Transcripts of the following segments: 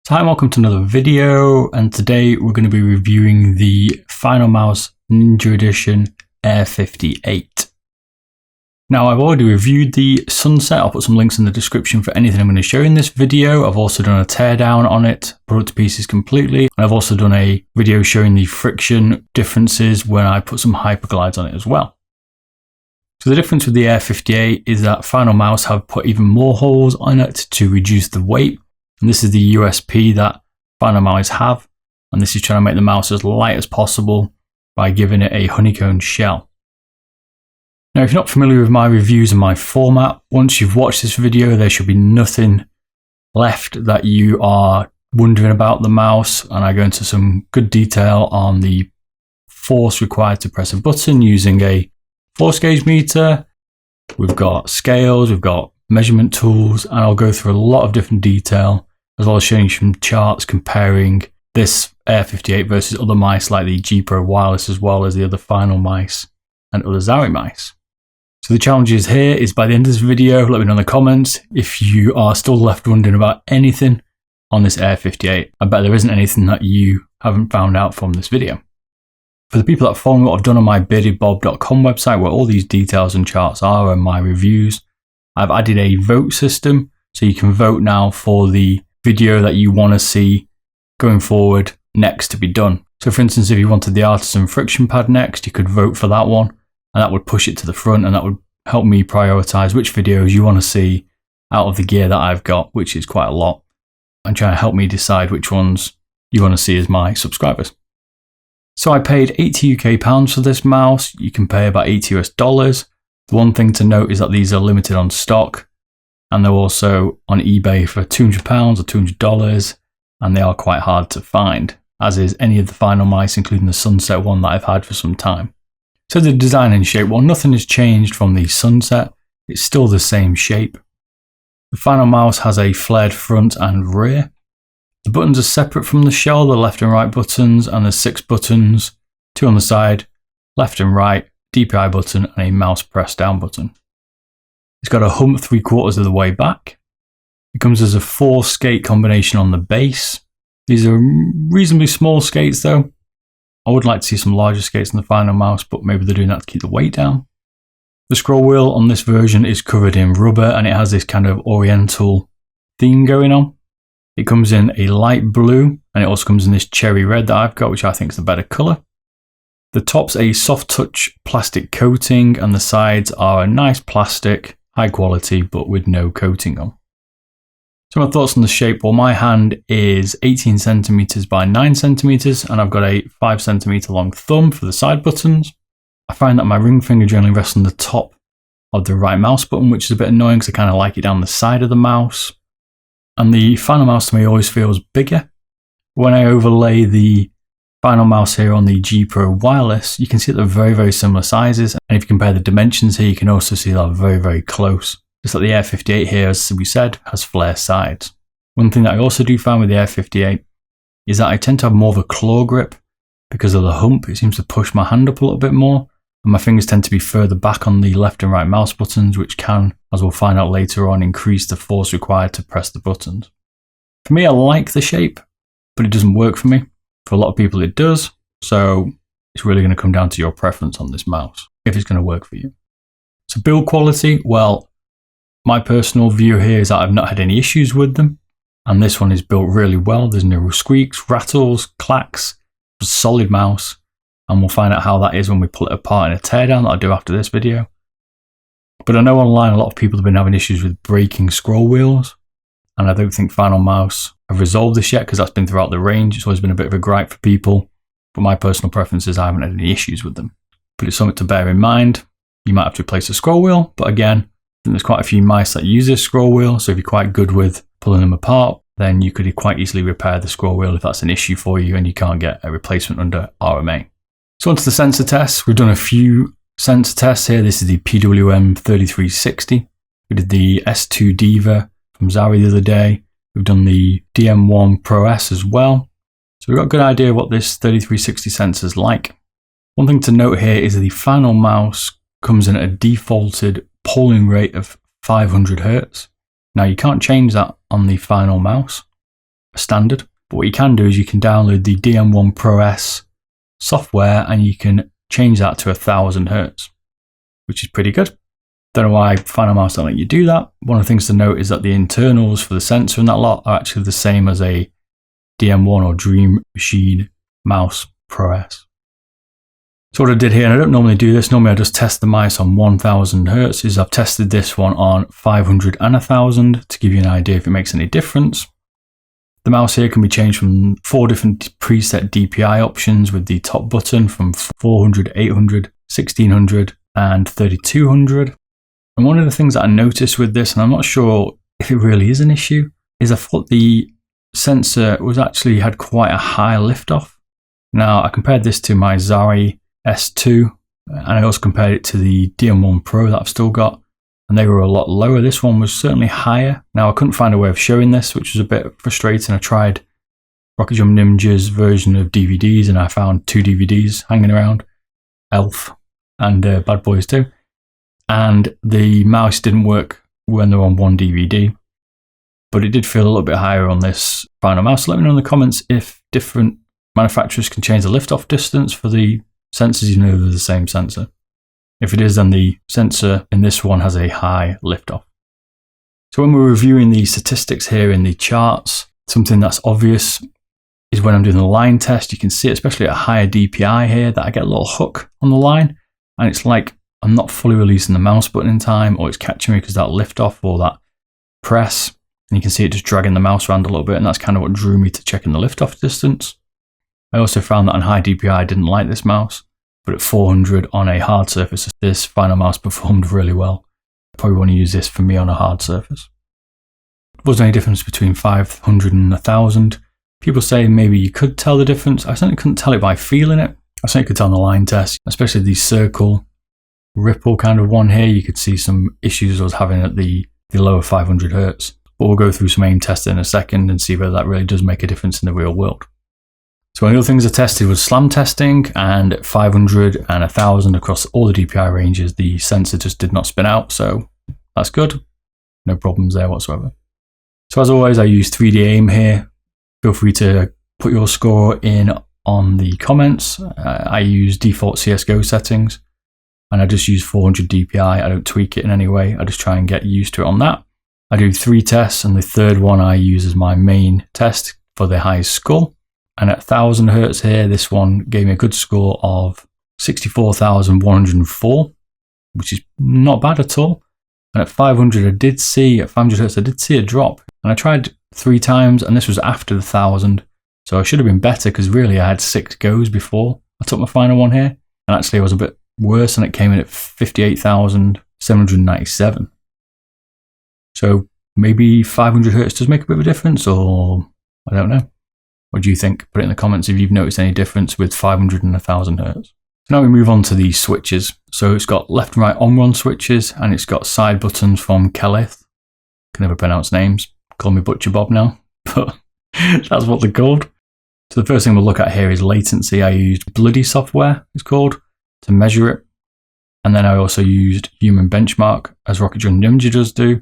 So hi and welcome to another video, and today we're going to be reviewing the Finalmouse Ninja Edition Air58. Now I've already reviewed the Sunset. I'll put some links in the description for anything I'm going to show in this video. I've also done a teardown on it, put it to pieces completely, and I've also done a video showing the friction differences when I put some hyperglides on it as well. So the difference with the Air58 is that Finalmouse have put even more holes on it to reduce the weight. And this is the USP that Finalmouse have, and this is trying to make the mouse as light as possible by giving it a honeycomb shell. Now, if you're not familiar with my reviews and my format, once you've watched this video, there should be nothing left that you are wondering about the mouse, and I go into some good detail on the force required to press a button using a force gauge meter. We've got scales, we've got measurement tools, and I'll go through a lot of different detail, as well as showing you some charts comparing this Air58 versus other mice like the G Pro Wireless, as well as the other Finalmouse and other Zowie mice. So the challenges here is by the end of this video, let me know in the comments if you are still left wondering about anything on this Air58. I bet there isn't anything that you haven't found out from this video. For the people that follow what I've done on my beardedbob.com website, where all these details and charts are and my reviews, I've added a vote system, so you can vote now for the video that you want to see going forward next to be done. So for instance, if you wanted the artisan friction pad next, you could vote for that one, and that would push it to the front, and that would help me prioritize which videos you want to see out of the gear that I've got, which is quite a lot, and try to help me decide which ones you want to see as my subscribers. So I paid 80 UK pounds for this mouse. You can pay about $80 US. The one thing to note is that these are limited on stock, and they're also on eBay for £200 or $200, and they are quite hard to find, as is any of the Finalmouse, including the Sunset one that I've had for some time. So the design and shape, well, nothing has changed from the Sunset. It's still the same shape. The Finalmouse has a flared front and rear. The buttons are separate from the shell, the left and right buttons, and there's 6 buttons, 2 on the side, left and right, DPI button, and a mouse press down button. It's got a hump 3/4 of the way back. It comes as a 4 skate combination on the base. These are reasonably small skates though. I would like to see some larger skates in the Finalmouse, but maybe they're doing that to keep the weight down. The scroll wheel on this version is covered in rubber, and it has this kind of oriental theme going on. It comes in a light blue, and it also comes in this cherry red that I've got, which I think is the better colour. The top's a soft touch plastic coating, and the sides are a nice plastic, high quality, but with no coating on. So my thoughts on the shape, well, my hand is 18 centimeters by 9 centimeters, and I've got a 5 centimeter long thumb for the side buttons. I find that my ring finger generally rests on the top of the right mouse button, which is a bit annoying because I kind of like it down the side of the mouse. And the Finalmouse to me always feels bigger. When I overlay the Finalmouse here on the G Pro Wireless, you can see that they're very, very similar sizes. And if you compare the dimensions here, you can also see they're very, very close. Just like the Air58 here, as we said, has flare sides. One thing that I also do find with the Air58 is that I tend to have more of a claw grip because of the hump. It seems to push my hand up a little bit more, and my fingers tend to be further back on the left and right mouse buttons, which can, as we'll find out later on, increase the force required to press the buttons. For me, I like the shape, but it doesn't work for me. For a lot of people it does, so it's really going to come down to your preference on this mouse, if it's going to work for you. So build quality, well, my personal view here is that I've not had any issues with them, and this one is built really well. There's no squeaks, rattles, clacks. It's a solid mouse, and we'll find out how that is when we pull it apart in a teardown that I'll do after this video. But I know online a lot of people have been having issues with breaking scroll wheels, and I don't think Finalmouse have resolved this yet because that's been throughout the range. It's always been a bit of a gripe for people, but my personal preference is I haven't had any issues with them. But it's something to bear in mind. You might have to replace the scroll wheel, but again, I think there's quite a few mice that use this scroll wheel, so if you're quite good with pulling them apart, then you could quite easily repair the scroll wheel if that's an issue for you and you can't get a replacement under RMA. So onto the sensor tests. We've done a few sensor tests here. This is the PWM3360. We did the S2 Diva from Zowie the other day. We've done the DM1 Pro S as well. So we've got a good idea of what this 3360 sensor is like. One thing to note here is the Finalmouse comes in at a defaulted polling rate of 500 Hz. Now you can't change that on the Finalmouse. standard. But what you can do is you can download the DM1 Pro S software and you can change that to 1000 Hz, which is pretty good. Don't know why Finalmouse don't let you do that. One of the things to note is that the internals for the sensor and that lot are actually the same as a DM1 or Dream Machine Mouse Pro S. So what I did here, and I don't normally do this, normally I just test the mice on 1000 Hz, is I've tested this one on 500 and 1000 to give you an idea if it makes any difference. The mouse here can be changed from 4 different preset DPI options with the top button from 400, 800, 1600 and 3200. And one of the things that I noticed with this, and I'm not sure if it really is an issue, is I thought the sensor had quite a high liftoff. Now I compared this to my Zari S2 and I also compared it to the DM1 Pro that I've still got, and they were a lot lower. This one was certainly higher. Now I couldn't find a way of showing this, which was a bit frustrating. I tried Rocket Jump Ninja's version of DVDs and I found 2 DVDs hanging around, Elf and Bad Boys 2, and the mouse didn't work when they're on one DVD, but it did feel a little bit higher on this Finalmouse. Let me know in the comments if different manufacturers can change the liftoff distance for the sensors, even though they're the same sensor. If it is, then the sensor in this one has a high liftoff. So when we're reviewing the statistics here in the charts, something that's obvious is when I'm doing the line test, you can see, especially at a higher DPI here, that I get a little hook on the line, and it's like I'm not fully releasing the mouse button in time, or it's catching me because that liftoff or that press, and you can see it just dragging the mouse around a little bit, and that's kind of what drew me to checking the liftoff distance. I also found that on high DPI I didn't like this mouse, but at 400 on a hard surface, this Finalmouse performed really well. I probably want to use this for me on a hard surface. Was there any difference between 500 and 1000? People say maybe you could tell the difference. I certainly couldn't tell it by feeling it. I certainly could tell on the line test, especially the circle ripple kind of one here. You could see some issues I was having at the lower 500 Hz. But we'll go through some aim testing in a second and see whether that really does make a difference in the real world. So one of the things I tested was slam testing, and at 500 and 1000 across all the DPI ranges, the sensor just did not spin out, so that's good. No problems there whatsoever. So as always, I use 3D aim here. Feel free to put your score in on the comments. I use default CSGO settings, and I just use 400 DPI. I don't tweak it in any way. I just try and get used to it on that. I do 3 tests, and the third one I use as my main test for the highest score. And at 1000 Hz here, this one gave me a good score of 64,104, which is not bad at all. And at 500 Hz, I did see a drop. And I tried 3 times, and this was after the 1000. So I should have been better, because really I had 6 goes before I took my final one here. And actually I was a bit worse, and it came in at 58,797. So maybe 500 Hz does make a bit of a difference, or I don't know. What do you think? Put it in the comments if you've noticed any difference with 500 and 1000 Hz. So now we move on to the switches. So it's got left and right on-run switches, and it's got side buttons from Kelith. Can never pronounce names. Call me Butcher Bob now, but that's what they're called. So the first thing we'll look at here is latency. I used Bloody software, it's called, to measure it. And then I also used human benchmark, as Rocket Jump Ninja does do.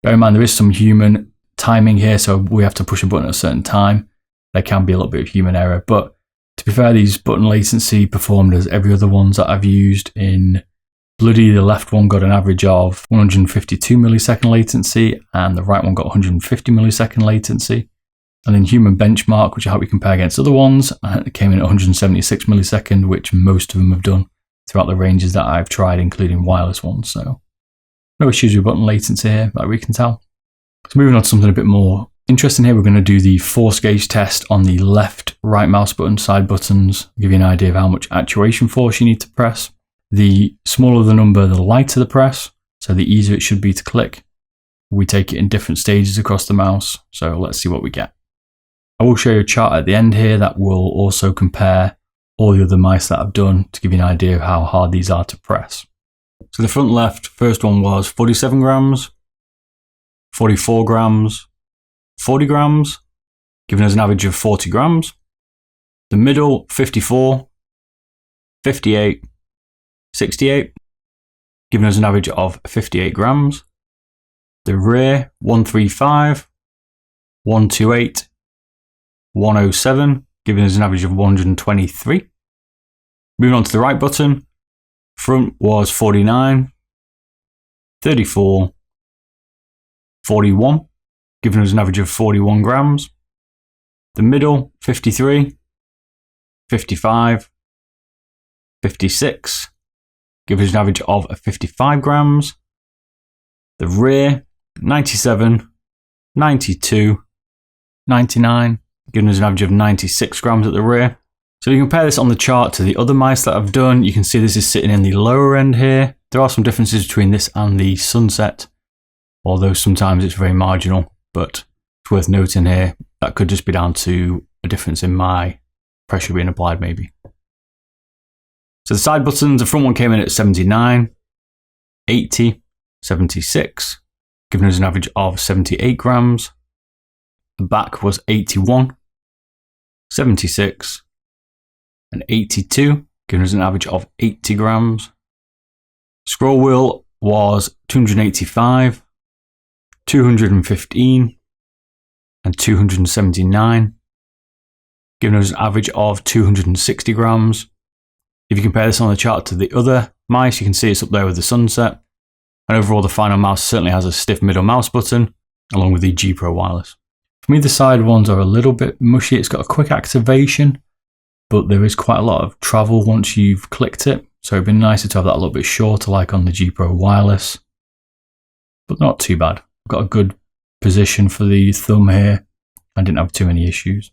Bear in mind there is some human timing here, so we have to push a button at a certain time. There can be a little bit of human error, but to be fair, these button latency performed as every other ones that I've used. In Bloody, the left one got an average of 152 millisecond latency, and the right one got 150 millisecond latency. And then human benchmark, which I hope you compare against other ones, it came in at 176 millisecond, which most of them have done throughout the ranges that I've tried, including wireless ones. So no issues with button latency here, that we can tell. So moving on to something a bit more interesting here, we're going to do the force gauge test on the left, right mouse button, side buttons, give you an idea of how much actuation force you need to press. The smaller the number, the lighter the press, so the easier it should be to click. We take it in different stages across the mouse, so let's see what we get. I will show you a chart at the end here that will also compare all the other mice that I've done to give you an idea of how hard these are to press. So the front left, first one was 47 grams, 44 grams, 40 grams, giving us an average of 40 grams. The middle, 54, 58, 68, giving us an average of 58 grams. The rear, 135, 128, 107, giving us an average of 123. Moving on to the right button, front was 49, 34, 41, giving us an average of 41 grams. The middle, 53, 55, 56, giving us an average of 55 grams. The rear, 97, 92, 99, giving us an average of 96 grams at the rear. So if you compare this on the chart to the other mice that I've done, you can see this is sitting in the lower end here. There are some differences between this and the Sunset, although sometimes it's very marginal, but it's worth noting here that could just be down to a difference in my pressure being applied maybe. So the side buttons, the front one came in at 79, 80, 76, giving us an average of 78 grams. The back was 81, 76, and 82, giving us an average of 80 grams. Scroll wheel was 285, 215, and 279, giving us an average of 260 grams. If you compare this on the chart to the other mice, you can see it's up there with the Sunset. And overall, the Finalmouse certainly has a stiff middle mouse button, along with the G Pro wireless. For me, the side ones are a little bit mushy. It's got a quick activation, but there is quite a lot of travel once you've clicked it. So it'd be nicer to have that a little bit shorter, like on the G Pro wireless, but not too bad. I've got a good position for the thumb here. I didn't have too many issues.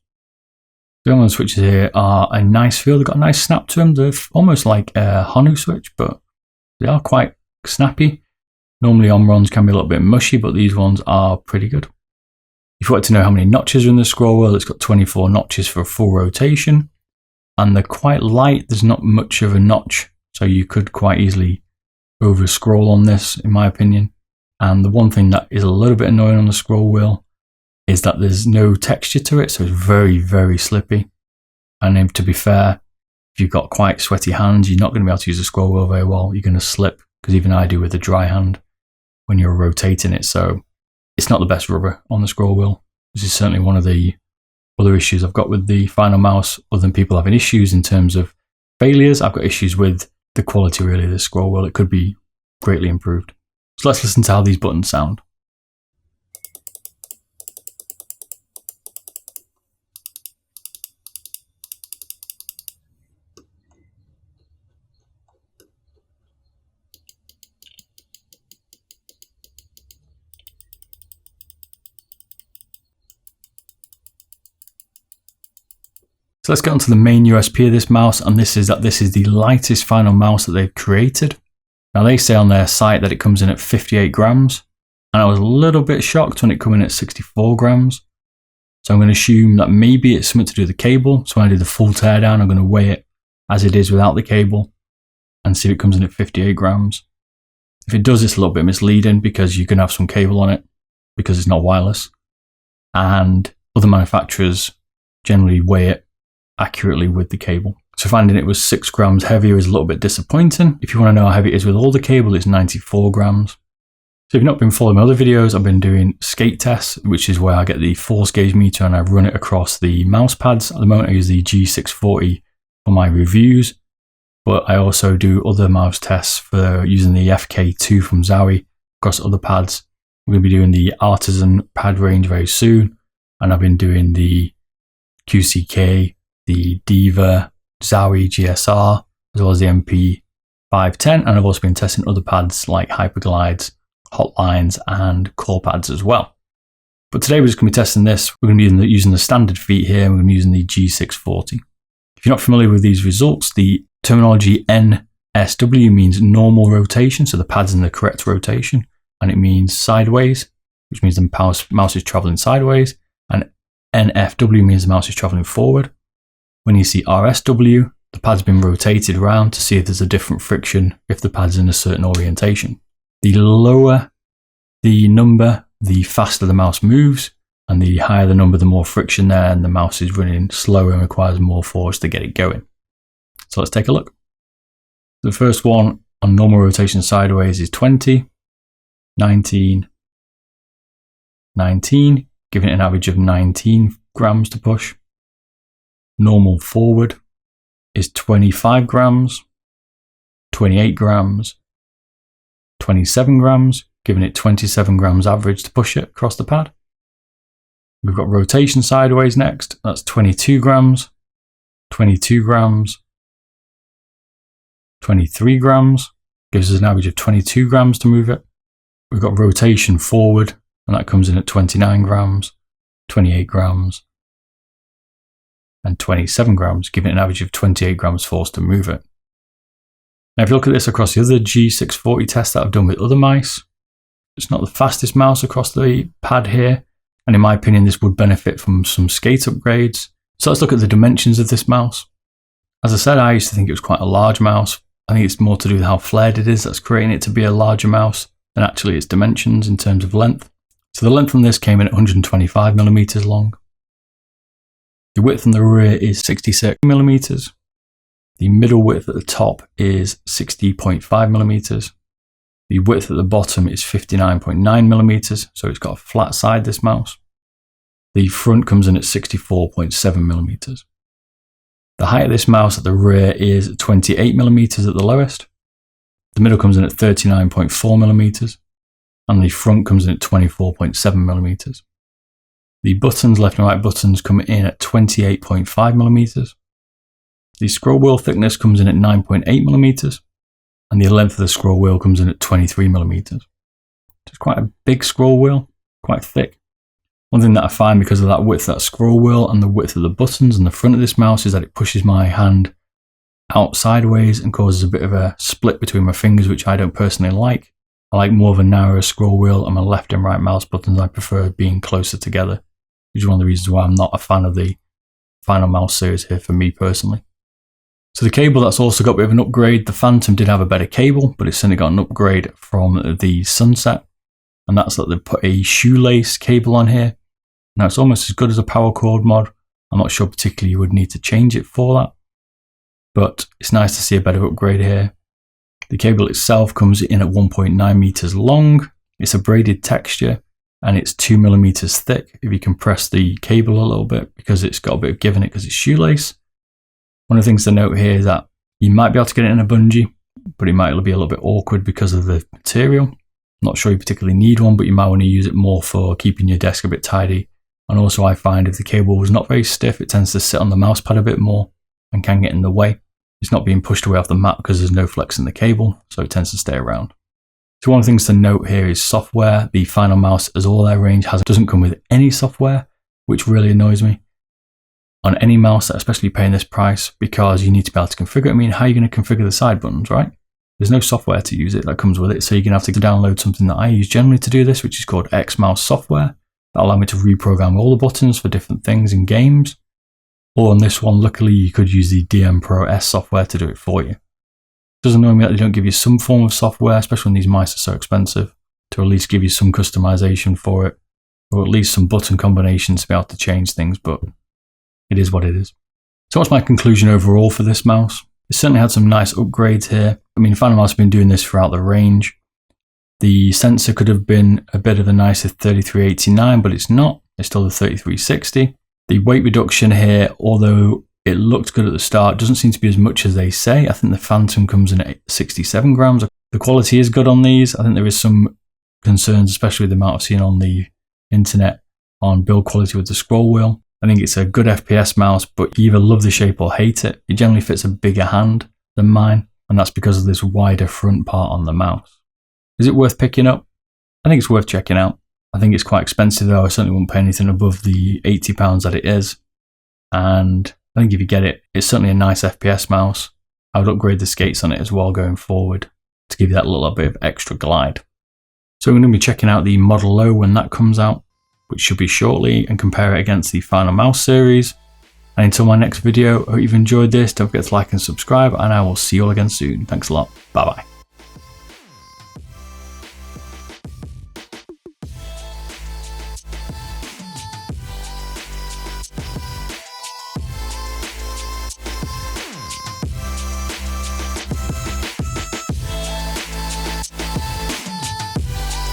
The other switches here are a nice feel. They've got a nice snap to them. They're almost like a Honu switch, but they are quite snappy. Normally Omrons can be a little bit mushy, but these ones are pretty good. If you want to know how many notches are in the scroll wheel, it's got 24 notches for a full rotation. And they're quite light. There's not much of a notch, so you could quite easily over scroll on this, in my opinion. And the one thing that is a little bit annoying on the scroll wheel is that there's no texture to it, so it's very, very slippy. And to be fair, if you've got quite sweaty hands, you're not going to be able to use the scroll wheel very well. You're going to slip, because even I do with a dry hand when you're rotating it. So it's not the best rubber on the scroll wheel. This is certainly one of the other issues I've got with the Finalmouse, other than people having issues in terms of failures. I've got issues with the quality really of the scroll wheel. It could be greatly improved. So let's listen to how these buttons sound. So let's get on to the main USP of this mouse, and this is that this is the lightest Finalmouse that they've created. Now they say on their site that it comes in at 58 grams, and I was a little bit shocked when it came in at 64 grams. So I'm going to assume that maybe it's something to do with the cable. So when I do the full teardown, I'm going to weigh it as it is without the cable and see if it comes in at 58 grams. If it does, it's a little bit misleading because you can have some cable on it because it's not wireless. And other manufacturers generally weigh it accurately with the cable. So finding it was 6 grams heavier is a little bit disappointing. If you want to know how heavy it is with all the cable, it's 94 grams. So if you've not been following my other videos, I've been doing skate tests, which is where I get the force gauge meter and I run it across the mouse pads. At the moment I use the G640 for my reviews, but I also do other mouse tests for using the FK2 from Zowie across other pads. We're going to be doing the Artisan pad range very soon, and I've been doing the QCK, the Diva, Zowie GSR, as well as the MP510, and I've also been testing other pads like Hyperglides, Hotlines, and Core pads as well. But today we're just going to be testing this. We're going to be using the standard feet here, and we're going to be using the G640. If you're not familiar with these results, the terminology NSW means normal rotation, so the pad's in the correct rotation, and it means sideways, which means the mouse is traveling sideways, and NFW means the mouse is traveling forward. When you see RSW, the pad's been rotated around to see if there's a different friction if the pad's in a certain orientation. The lower the number, the faster the mouse moves, and the higher the number, the more friction there, and the mouse is running slower and requires more force to get it going. So let's take a look. The first one on normal rotation sideways is 20, 19, 19, giving it an average of 19 grams to push. normal forward is 25 grams, 28 grams, 27 grams, giving it 27 grams average to push it across the pad. We've got rotation sideways next, that's 22 grams, 22 grams, 23 grams, gives us an average of 22 grams to move it. We've got rotation forward, and that comes in at 29 grams, 28 grams, and 27 grams, giving it an average of 28 grams force to move it. Now if you look at this across the other G640 tests that I've done with other mice, it's not the fastest mouse across the pad here, and in my opinion this would benefit from some skate upgrades. So let's look at the dimensions of this mouse. As I said, I used to think it was quite a large mouse. I think it's more to do with how flared it is that's creating it to be a larger mouse than actually its dimensions in terms of length. So the length from this came in at 125 millimeters long. The width from the rear is 66 millimeters. The middle width at the top is 60.5 millimeters. The width at the bottom is 59.9 millimeters, so it's got a flat side, this mouse. The front comes in at 64.7 millimeters. The height of this mouse at the rear is 28 millimeters at the lowest. The middle comes in at 39.4 millimeters, and the front comes in at 24.7 millimeters. The buttons, left and right buttons, come in at 28.5 millimeters. The scroll wheel thickness comes in at 9.8 millimeters, and the length of the scroll wheel comes in at 23 millimeters. It's quite a big scroll wheel, quite thick. One thing that I find because of that width of that scroll wheel and the width of the buttons and the front of this mouse is that it pushes my hand out sideways and causes a bit of a split between my fingers, which I don't personally like. I like more of a narrower scroll wheel, and my left and right mouse buttons I prefer being closer together, which is one of the reasons why I'm not a fan of the Finalmouse series here for me personally. So the cable, that's also got a bit of an upgrade. The Phantom did have a better cable, but it's certainly got an upgrade from the Sunset, and that's that they put a shoelace cable on here. Now it's almost as good as a power cord mod. I'm not sure particularly you would need to change it for that, but it's nice to see a better upgrade here. The cable itself comes in at 1.9 meters long. It's a braided texture, and it's 2 millimeters thick if you compress the cable a little bit, because it's got a bit of give in it because it's shoelace. One of the things to note here is that you might be able to get it in a bungee, but it might be a little bit awkward because of the material. I'm not sure you particularly need one, but you might want to use it more for keeping your desk a bit tidy. And also I find if the cable was not very stiff, it tends to sit on the mouse pad a bit more and can get in the way. It's not being pushed away off the mat because there's no flex in the cable, so it tends to stay around. So one of the things to note here is software. The Finalmouse, as all their range has, doesn't come with any software, which really annoys me on any mouse, especially paying this price, because you need to be able to configure it. I mean, how are you going to configure the side buttons, right? There's no software to use it that comes with it, so you're going to have to download something that I use generally to do this, which is called Xmouse software. That'll allow me to reprogram all the buttons for different things in games. Or on this one, luckily, you could use the DM Pro S software to do it for you. It does annoy me that they don't give you some form of software, especially when these mice are so expensive, to at least give you some customization for it, or at least some button combinations to be able to change things, but it is what it is. So what's my conclusion overall for this mouse? It certainly had some nice upgrades here. I mean, Finalmouse have been doing this throughout the range. The sensor could have been a bit of a nicer 3389, but it's not. It's still the 3360. The weight reduction here, although it looked good at the start, doesn't seem to be as much as they say. I think the Phantom comes in at 67 grams. The quality is good on these. I think there is some concerns, especially with the amount I've seen on the internet on build quality with the scroll wheel. I think it's a good FPS mouse, but you either love the shape or hate it. It generally fits a bigger hand than mine, and that's because of this wider front part on the mouse. Is it worth picking up? I think it's worth checking out. I think it's quite expensive though. I certainly wouldn't pay anything above the £80 that it is. And I think if you get it, it's certainly a nice FPS mouse. I would upgrade the skates on it as well going forward to give you that little bit of extra glide. So we're going to be checking out the Model O when that comes out, which should be shortly, and compare it against the Finalmouse series. And until my next video, I hope you've enjoyed this. Don't forget to like and subscribe, and I will see you all again soon. Thanks a lot. Bye bye.